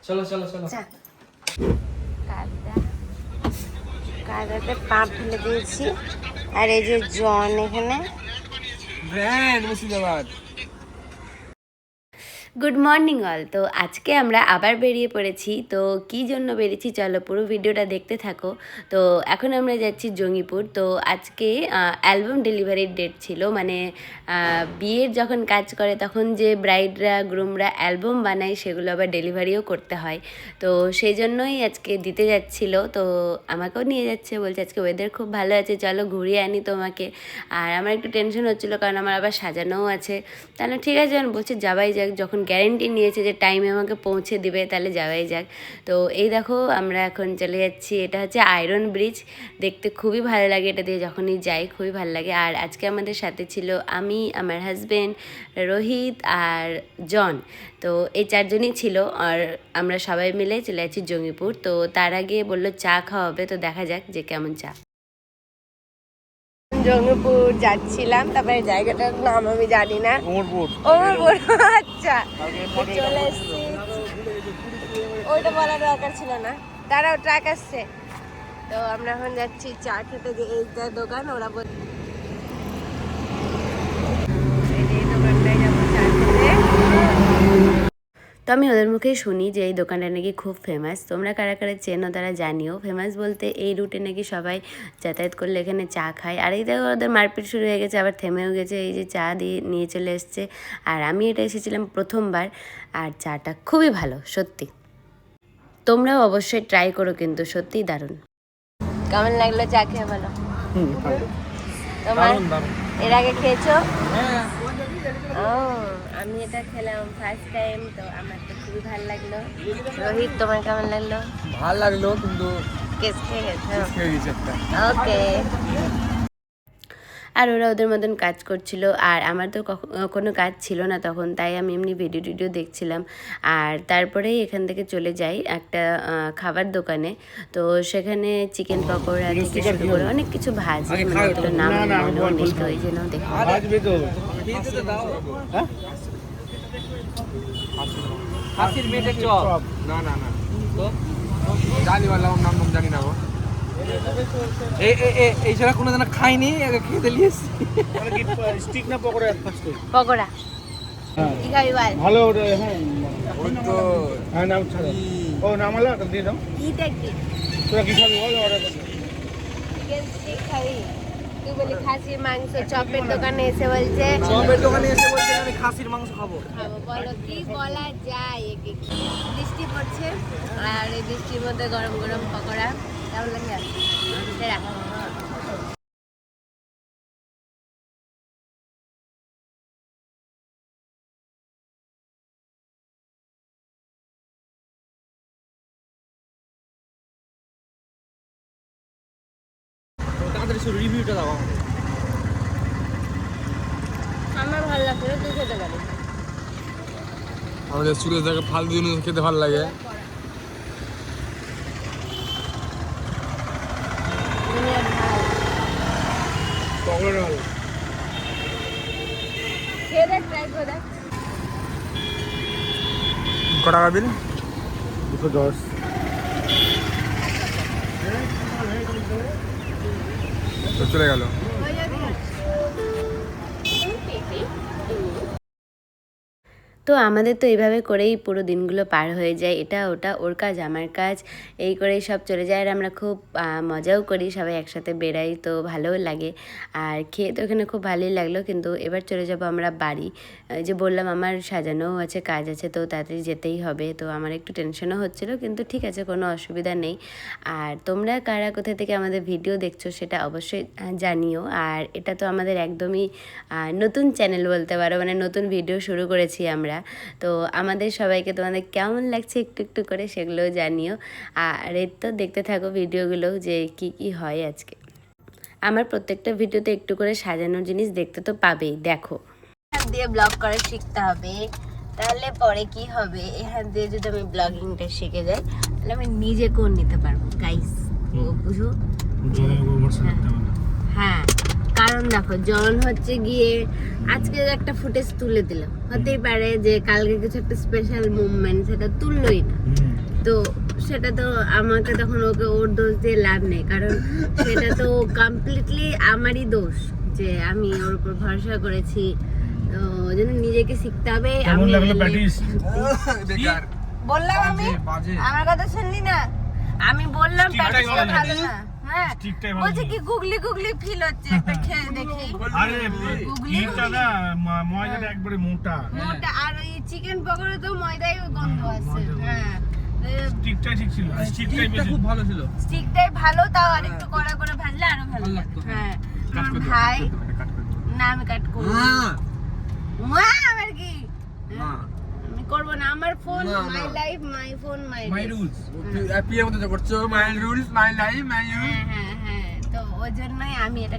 চলো চলো চলো। কাদাতে পা ফেলে দিয়েছি। আর এই যে জন এখানে। মুর্শিদাবাদ। Good morning all. তো আজকে আমরা আবার বেরিয়ে পড়েছি। তো কী জন্য বেরিয়েছি চলো পুরো ভিডিওটা দেখতে থাকো। তো এখন আমরা যাচ্ছি জঙ্গিপুর। তো আজকে অ্যালবাম ডেলিভারির ডেট ছিল, মানে বিয়ের যখন কাজ করে তখন যে ব্রাইডরা গ্রুমরা অ্যালবাম বানায় সেগুলো আবার ডেলিভারিও করতে হয়। তো সেই জন্যই আজকে দিতে যাচ্ছিলো। তো আমাকেও নিয়ে যাচ্ছে, বলছে আজকে ওয়েদার খুব ভালো আছে, চলো ঘুরিয়ে আনি তোমাকে। আর আমার একটু টেনশন হচ্ছিলো কারণ আমার আবার সাজানোও আছে। তাহলে ঠিক আছে, আমি বলছি যাওয়াই যাক, যখন গ্যারেন্টি নিয়েছে যে টাইমে আমাকে পৌঁছে দিবে তাহলে যাওয়াই যাক। তো এই দেখো আমরা এখন চলে যাচ্ছি। এটা হচ্ছে আয়রন ব্রিজ, দেখতে খুবই ভালো লাগে, এটা দিয়ে যখনই যাই খুবই ভালো লাগে। আর আজকে আমাদের সাথে ছিল আমি, আমার হাজব্যান্ড রোহিত আর জন। তো এই চারজনই ছিল। আর আমরা সবাই মিলে চলে যাচ্ছি জঙ্গিপুর। তো তার আগে বললো চা খাওয়াবে, তো দেখা যাক যে কেমন চা। জঙ্গিপুর যাচ্ছিলাম, তারপরে জায়গাটার নাম আমি জানি না। ওমরপুর। আচ্ছা চলে এসছি। ওইটা বলার দরকার ছিল না। তারাও ট্রাক আসছে। তো আমরা এখন যাচ্ছি চা খেতে, যে এইটা দোকান ওরা দোকানটায় যাবো চা খেতে। তো আমি ওদের মুখেই শুনি যে এই দোকানটা নাকি খুব ফেমাস। তোমরা কারা কারা চেনো তারা জানিও। ফেমাস বলতে এই রুটে নাকি সবাই যাতায়াত করলে এখানে চা খায়। আর এই দেখো ওদের মারপিট শুরু হয়ে গেছে, আবার থেমেও গেছে। এই যে চা দিয়ে নিয়ে চলে এসছে। আর আমি এটা এসেছিলাম প্রথমবার। আর চাটা খুবই ভালো সত্যি। তোমরাও অবশ্যই ট্রাই করো, কিন্তু সত্যিই দারুণ। কেমন লাগলো চা খেয়ে বলো? তোমার এর আগে খেয়েছো? ও আমি এটা খেলাম ফার্স্ট টাইম, তো আমার তো খুবই ভালো লাগলো। রোহিত তোমার কেমন লাগলো? ভালো লাগলো, কিন্তু কেস খেয়ে গেছো? ওকে। আর ওরা ওদের মতন কাজ করছিল, আর আমার তো কোনো কাজ ছিল না তখন, তাই আমি এমনি ভিডিও দেখছিলাম। আর তারপরেই এখান থেকে চলে যাই একটা খাবার দোকানে। তো সেখানে চিকেন পকোড়া থেকে শুরু করে অনেক কিছু ভাজি, মানে অতটা নাম মনেও নেই, তো এই জন্য দেখো। হাসির মেটে চপ। না না না, তো জানি বললাম নাম জানি না গো। এই ছাড়া কোনো দিন খাইনি, খেতে লিয়েছি। স্টিক না পকোড়া? পকোড়া কি খাবি বল? ভালো ওটা। হ্যাঁ ওই তো, হ্যাঁ নাম ছাড়ো। ও নাম আলা দিয়ে দাও। এইটা কি তোরা কি খাবি বল? অর্ডার কর। চিকেন স্টিক খাবি? তুই বলি খাসির মাংস। চপের দোকানে এসে বলছে আমি খাসির মাংস খাবো। বলো কি বলা যায়? একে বৃষ্টি পড়ছে, আর এই বৃষ্টির মধ্যে গরম গরম পকোড়া কেমন লাগে? সেরা। তাড়াতাড়ি রিভিউটা দাও আমাকে। আমার ভালো লাগছে, তুই খেতে পারিস। আমাদের সুরেশ দাকে ফালতু জিনিস খেতে ভালো লাগে। পকোড়া ভালো। খেয়ে দেখ, ট্রাই করে দেখ। কত টাকা বিল? 210। চলে গেল। তো আমাদের তো এইভাবে করেই পুরো দিনগুলো পার হয়ে যায়, এটা ওটা, ওর কাজ আমার কাজ, এই করেই সব চলে যায়। আর আমরা খুব মজাও করি, সবাই একসাথে বেড়াই, তো ভালোও লাগে। আর খেয়ে তো এখানে খুব ভালোই লাগলো। কিন্তু এবার চলে যাব আমরা বাড়ি। যে বললাম আমার সাজানোও আছে, কাজ আছে, তো তাড়াতাড়ি যেতেই হবে। তো আমার একটু টেনশনও হচ্ছিলো, কিন্তু ঠিক আছে, কোনো অসুবিধা নেই। আর তোমরা কারা কোথা থেকে আমাদের ভিডিও দেখছো সেটা অবশ্যই জানিও। আর এটা তো আমাদের একদমই নতুন চ্যানেল বলতে পারো, মানে নতুন ভিডিও শুরু করেছি আমরা। তো আমাদের সবাইকে তোমাদের কেমন লাগছে একটু একটু করে সেগুলোও জানিও। আর এর তো দেখতে থাকো ভিডিওগুলো যে কি কি হয় আজকে। আমার প্রত্যেকটা ভিডিওতে একটু করে সাজানোর জিনিস দেখতে তো পাবেই। দেখো, এখান দিয়ে ব্লগ করে শিখতে হবে, তাহলে পরে কি হবে, এখান দিয়ে যদি আমি ব্লগিংটা শিখে যাই তাহলে আমি নিজে করে নিতে পারবো গাইস, বুঝো? হ্যাঁ, কার কারণ দেখো জন হচ্ছে গিয়ে আজকে একটা ফুটেজ তুলে দিল, হতেই পারে যে কালকে কিছু একটা স্পেশাল মুভমেন্ট সেটা তুললোই না, তো সেটা তো আমাকে তখন ওকে ওর দোষ দিয়ে লাভ নেই, কারণ সেটা তো কমপ্লিটলি আমারই দোষ যে আমি ওর উপর ভরসা করেছি। তো ওই জন্য নিজেকে শিখতে হবে। আমি বেকার বললাম, আমি আমার কথা শুনলি না, আমি বললাম প্র্যাকটিসটা ভালো না। হ্যাঁ বলছে কি গুগলি গুগলি ফিল হচ্ছে, একটা খেয়ে দেখি। আরে এইটা না ময়দাটা একবারে মোটা মোটা, আর এই চিকেন পকোড়া তো ময়দাই গন্ধ আছে। হ্যাঁ স্টিকটাই ঠিক ছিল, স্টিকটাই বেশি খুব ভালো ছিল। স্টিকটাই ভালো, তাও আর একটু কড়া করে ভাজলে আরো ভালো লাগতো। হ্যাঁ ভাই না আমি কাট করব না, আমার কি আমি করব না, আমার phone my life my phone my rules. পিএর মতো করছো, my rules my life my rules. হ্যাঁ হ্যাঁ, তো ওই জন্যই আমি এটা।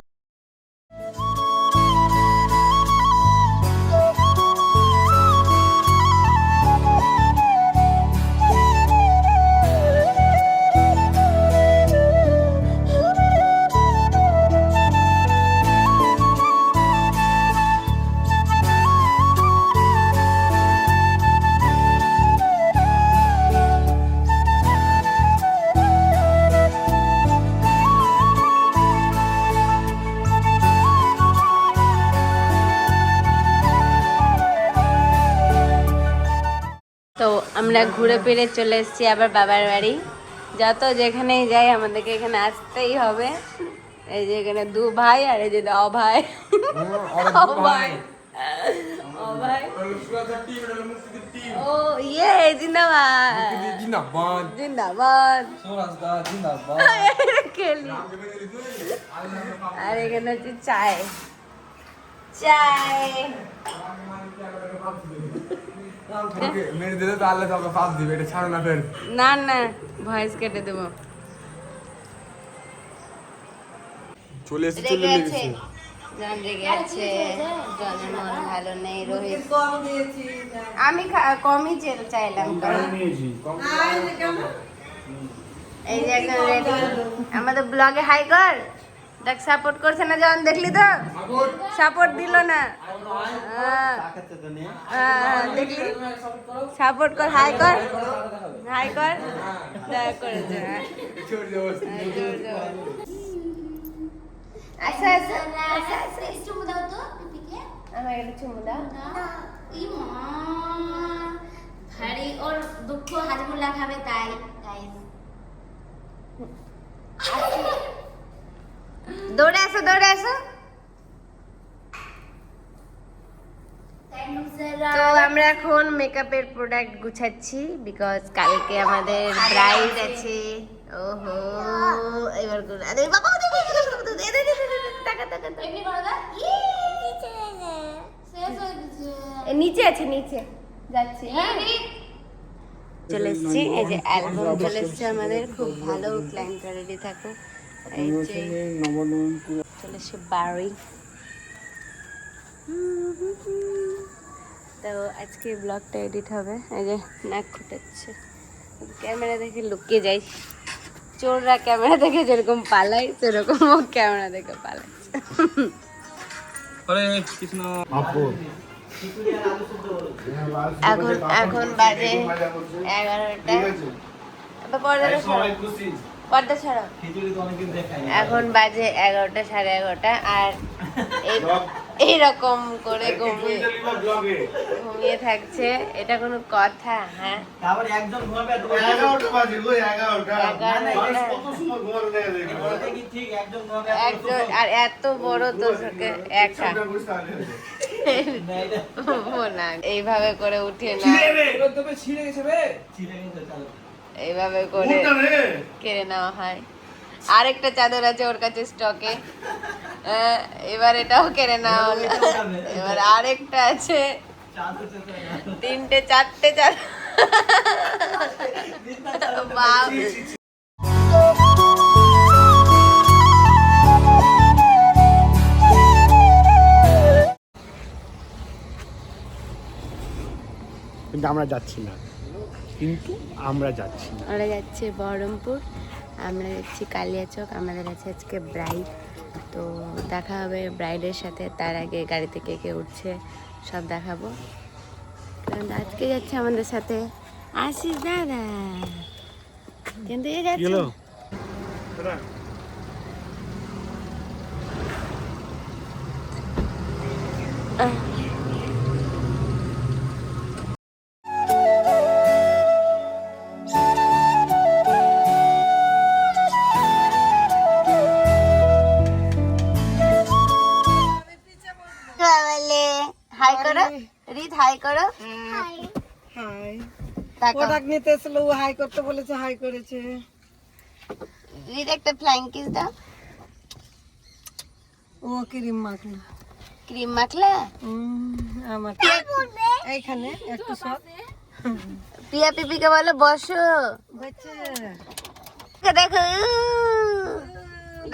তো আমরা ঘুরে ফিরে চলে এসেছি আবার বাবার বাড়ি। যত যেখানেই যাই আমাদেরকে এখানে আসতেই হবে। এই যে এখানে দু ভাই আর এই যে অভাই, অভাই অভাই ও ইয়ে জিন্দাবাদ জিন্দাবাদ জিন্দাবাদ সোরাজদা জিন্দাবাদ। খেলি। আর এখানে হচ্ছে চায় চায়। মেরে দিলে তো আল্লাহ তোকে পাপ দিবে, এটা ছাড়ো না ফের। না না ভয়েস কেটে দেবো। চলে এসে রেগে আছে, জন রেগে আছে, জনের মন ভালো নেই। রোহিত আমি কমই চাইলাম, কারণ এই যে একজন রেডি আমাদের ব্লগে হাই কর দেখ, সাপোর্ট করছে না জন, দেখলি তো সাপোর্ট দিল না। দেখলি সাপোর্ট কর, হাই কর হাই কর, দেখ করেছে। আচ্ছা আচ্ছা আচ্ছা আচ্ছা চুমু দাও তো পিপিকে। আমার একটা চুমু দাও। ই মা ভারী ওর দুঃখ হাজমুল্লাহ খাবে তাই গাইস। দৌড়ে আসো দৌড়ে আসো। তো আমরা এখন মেকআপের প্রোডাক্ট গুছাচ্ছি, বিকজ কালকে আমাদের ব্রাইড আছে। ওহো এবার আরে বাবা টাকা টাকা এমনি করো দা। ই নিচে শেষ হয়ে গেছে। নিচে আছে, নিচে যাচ্ছি। হ্যাঁ চলে এসছি, এই যে অ্যালবাম চলে এসছে আমাদের। খুব ভালো ক্লায়েন্টরা রেডি থাকো। এই যে চলে এসছে বাড়ি। তো আজকে ব্লগটা এডিট হবে। এই যে নাক খুঁটাচ্ছে, ক্যামেরা দেখে লুকিয়ে যাই। চোররা ক্যামেরা দেখে যেরকম পালায়, সেরকম ও ক্যামেরা দেখে পালাচ্ছে। হরে কৃষ্ণ। এখন এখন বাজে 11টা। পর্দাটা ছাড়ো, পর্দা ছাড়ো। এখন বাজে 11টা, 11:30। আর এইরকম করে ঘুমিয়ে থাকছে, এটা কোনো কথা? হ্যাঁ একজন ঘুমাবে, 11টা বাজে গো, 11টা কত সময় ঘুমানো দেয় একজন, আর এত বড় তোকে একা না, এইভাবে করে উঠিয়ে না, এইভাবে করে কেড়ে নেওয়া হয়। আরেকটা চাদর আছে ওর কাছে স্টকে, এবার এটাও কেড়ে নেওয়া হলো। এবার আরেকটা আছে, 3টে 4টে চাদর। বাপ কিন্তু আমরা যাচ্ছি না, আমরা যাচ্ছি বহরমপুর, আমরা যাচ্ছি কালিয়াচক। আমাদের আছে আজকে ব্রাইড। তো দেখা হবে ব্রাইডের সাথে, তার আগে গাড়িতে কে কে উঠছে সব দেখাবো। কারণ আজকে যাচ্ছে আমাদের সাথে আশিস দাদা, কিন্তু এ যাচ্ছে হাই করো রিত, হাই করো। হাই তাকাও। প্রোডাক্ট নিতে এসেছিল, ও হাই করতে বলেছে, হাই করেছে। রিত একটা ফ্লাইং কিস দাও। ও ক্রিম মাখলো। ক্রিম মাখলা? আমার এইখানে একটু সব পিয়া পিপিকে বলো বসো। বাচ্চা দেখো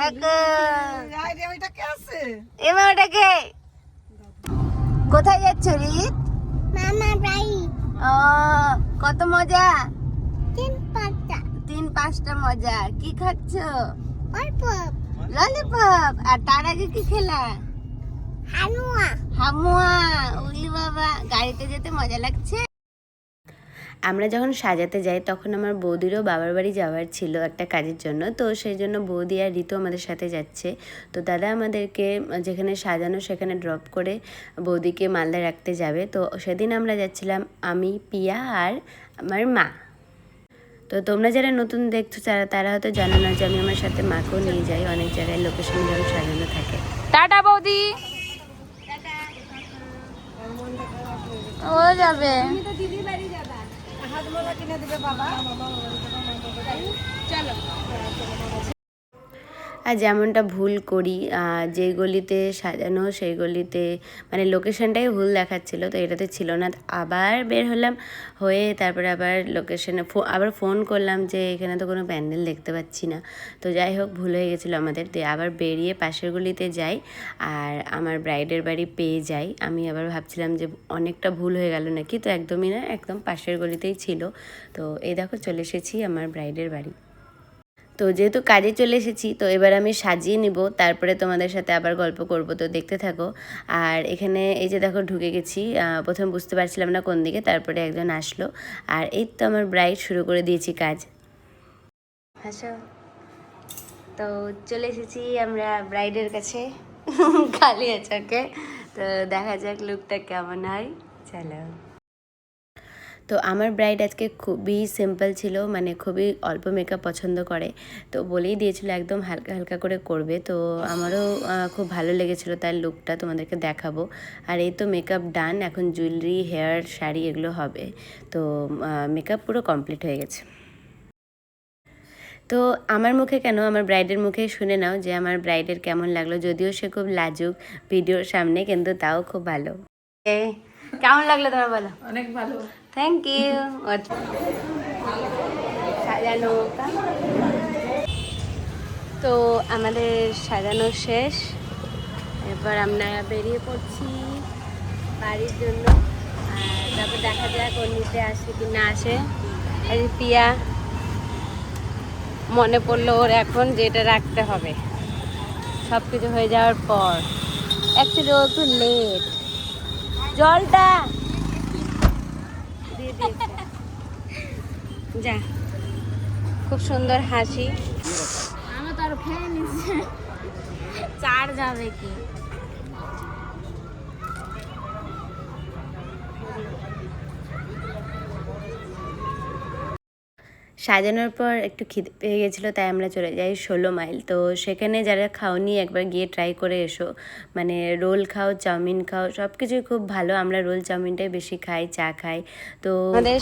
দেখো আরে ওইটা কে আছে? এমা ওটাকে। কোথায় যাচ্ছ রিত? মামা বাই ও কত মজা, 3-5টা 3-5টা মজা। কি খাচ্ছ? অল্প ললিপপ। আর তার আগে কি খেলা? হানুয়া হামুয়া। উলি বাবা, গাড়িতে যেতে মজা লাগছে। আমরা যখন সাজাতে যাই তখন আমার বৌদিরও বাবার বাড়ি যাওয়ার ছিল একটা কাজের জন্য, তো সেই জন্য বৌদি আর ঋতু আমাদের সাথে যাচ্ছে। তো দাদা আমাদেরকে যেখানে সাজানো সেখানে ড্রপ করে বৌদিকে মালদায় রাখতে যাবে। তো সেদিন আমরা যাচ্ছিলাম আমি, পিয়া আর আমার মা। তো তোমরা যারা নতুন দেখছো তারা হয়তো জানো না যে আমি আমার সাথে মাকেও নিয়ে যাই অনেক জায়গায় লোকেশন যখন সাজানো থাকে। টাটা বৌদি। ও যাবে হাতমালা কিনে দিবে বাবা। চলো। আর যেমনটা ভুল করি, যে গলিতে সাজানো সেই গলিতে মানে লোকেশনটাই ভুল দেখাচ্ছিল, তো এটাতে ছিল না। আবার বের হলাম হয়ে, তারপরে আবার লোকেশনে আবার ফোন করলাম যে এখানে তো কোনো প্যান্ডেল দেখতে পাচ্ছি না। তো যাই হোক, ভুল হয়ে গেছিলো আমাদের। দিয়ে আবার বেরিয়ে পাশের গলিতে যাই আর আমার ব্রাইডের বাড়ি পেয়ে যাই। আমি আবার ভাবছিলাম যে অনেকটা ভুল হয়ে গেল নাকি, তো একদমই না, একদম পাশের গলিতেই ছিল। তো এই দেখো চলে এসেছি আমার ব্রাইডের বাড়ি। তো যেহেতু কাজে চলে এসেছি, তো এবার আমি সাজিয়ে নিব, তারপরে তোমাদের সাথে আবার গল্প করব। তো দেখতে থাকো। আর এখানে এই যে দেখো ঢুকে গেছি, প্রথম বুঝতে পারছিলাম না কোন দিকে, তারপরে একজন আসলো। আর এই তো আমার ব্রাইড, শুরু করে দিয়েছি কাজ। হাসো। তো চলে এসেছি আমরা ব্রাইডের কাছে কালিয়া চকে। তো দেখা যাক লুকটা কেমন হয়, চলো। তো আমার ব্রাইড আজকে খুবই সিম্পল ছিল, মানে খুবই অল্প মেকআপ পছন্দ করে। তো বলেই দিয়েছিল একদম হালকা হালকা করে করবে। তো আমারও খুব ভালো লেগেছিলো তার লুকটা, তোমাদেরকে দেখাবো। আর এই তো মেকআপ ডান, এখন জুয়েলারি, হেয়ার, শাড়ি এগুলো হবে। তো মেকআপ পুরো কমপ্লিট হয়ে গেছে। তো আমার মুখে কেন, আমার ব্রাইডের মুখে শুনে নাও যে আমার ব্রাইডের কেমন লাগলো। যদিও সে খুব লাজুক ভিডিওর সামনে, কিন্তু তাও খুব ভালো। কেমন লাগলো তোমার বলো? অনেক ভালো। Thank you. সাজানো তো আমাদের সাজানো শেষ, এরপর আমরা বেরিয়ে পড়ছি বাড়ির জন্য। আর তারপর দেখা যাক ওর নিতে আসে কি না আসে। আর পিয়া মনে পড়লো ওর এখন যেটা রাখতে হবে সব কিছু হয়ে যাওয়ার পর। অ্যাকচুয়ালি ও একটু লেট, জলটা দিয়ে দিয়েছে। যা, খুব সুন্দর হাসি। আমি তো আর খেয়ে নিচ্ছি, চার যাবে কি। সাজানোর পর একটু খিদে পেয়ে গেছিলো, তাই আমরা চলে যাই 16 মাইল। তো সেখানে যারা খাওনি একবার গিয়ে ট্রাই করে এসো, মানে রোল খাও, চাউমিন খাও, সব কিছুই খুব ভালো। আমরা রোল চাউমিনটাই বেশি খাই, চা খাই। তো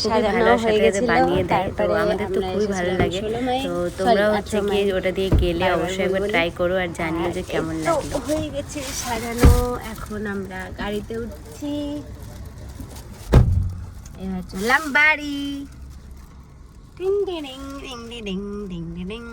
খুবই ভালো সাথে বানিয়ে দেয়, তো আমাদের তো খুবই ভালো লাগে। তো তোমরাও হচ্ছে কি ওটা দিয়ে গেলে অবশ্যই একবার ট্রাই করো আর জানিও যে কেমন লাগলো। হয়ে গেছে সাজানো, এখন আমরা গাড়িতে উঠছি, এবার চললাম বাড়ি। Ding ding ding ding ding ding ding.